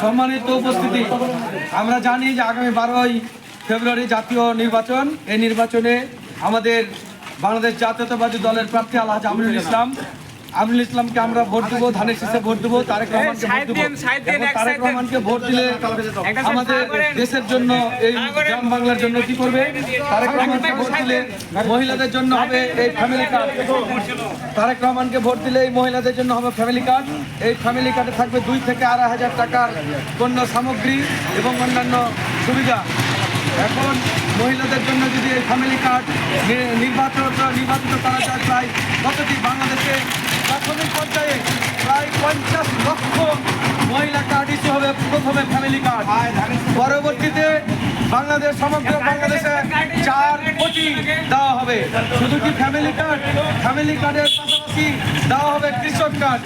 সম্মানিত উপস্থিতি, আমরা জানি যে আগামী 12ই ফেব্রুয়ারি জাতীয় নির্বাচন। এই নির্বাচনে আমাদের বাংলাদেশ জাতীয়তাবাদী দলের প্রার্থী আলহাজ আমিনুল ইসলামকে আমরা ভোট দেবো, ধানের শীষে ভোট দেবো। তারেক রহমানকে ভোট দিলে আমাদের দেশের জন্য, এই গ্রাম বাংলার জন্য কি করবে? তারেক রহমানকে ভোট দিলে মহিলাদের জন্য হবে এই ফ্যামিলি কার্ড। তারেক রহমানকে ভোট দিলে এই মহিলাদের জন্য হবে ফ্যামিলি কার্ড। এই ফ্যামিলি কার্ডে থাকবে 2 থেকে 2,500 টাকার পণ্য সামগ্রী এবং অন্যান্য সুবিধা। এখন মহিলাদের জন্য যদি এই ফ্যামিলি কার্ড নির্বাচিত করা যায়, প্রায় কতটি বাংলাদেশে প্রাথমিক পর্যায়ে প্রায় 50 লক্ষ মহিলা কার্ড ইস্যু হবে। প্রথমে ফ্যামিলি কার্ড, পরবর্তীতে বাংলাদেশ সমগ্র বাংলাদেশে 4 কোটি দেওয়া হবে। শুধু কি ফ্যামিলি কার্ডের পাশাপাশি দেওয়া হবে কৃষক কার্ড।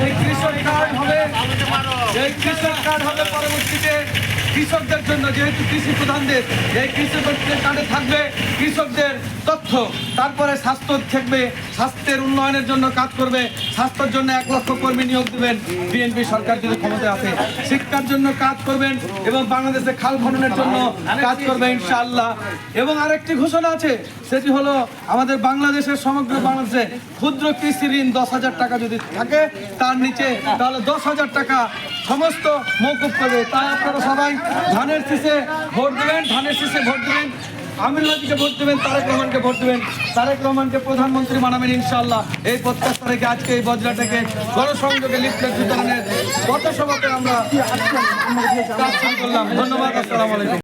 এই কৃষক কার্ড হবে পরবর্তীতে কৃষকদের জন্য, যেহেতু কৃষি প্রধান দেশ, এই কৃষকদের কার্ডে থাকবে কৃষকদের তথ্য। তারপরে স্বাস্থ্য থাকবে, স্বাস্থ্যের উন্নয়নের জন্য কাজ করবে। স্বাস্থ্যের জন্য 1 লক্ষ কর্মী নিয়োগ দেবেন বিএনপি সরকার যদি ক্ষমতায় আসে। শিক্ষার জন্য কাজ করবেন এবং বাংলাদেশে খাল খননের জন্য কাজ করবে ইনশাআল্লাহ। এবং আরেকটি ঘোষণা আছে, সেটি হলো আমাদের বাংলাদেশের সমগ্র বাংলাদেশে ক্ষুদ্র কৃষি ঋণ 10,000 টাকা যদি থাকে, তার নিচে তাহলে 10,000 টাকা সমস্ত মওকুফ করবে। তাই আপনারা সবাই ধানের শীষে ভোট দেবেন, আমিনুলকে ভোট দেবেন, তারেক রহমানকে ভোট দেবেন। তারেক রহমানকে প্রধানমন্ত্রী বানাবেন ইনশাআল্লাহ। এই প্রত্যাশা রেখে আজকে এই বজরাটাকে গণসংযোগে লিফলেট বিতরণের পথসভাতে আমরা কাজ শুরু করলাম। ধন্যবাদ। আসসালামু আলাইকুম।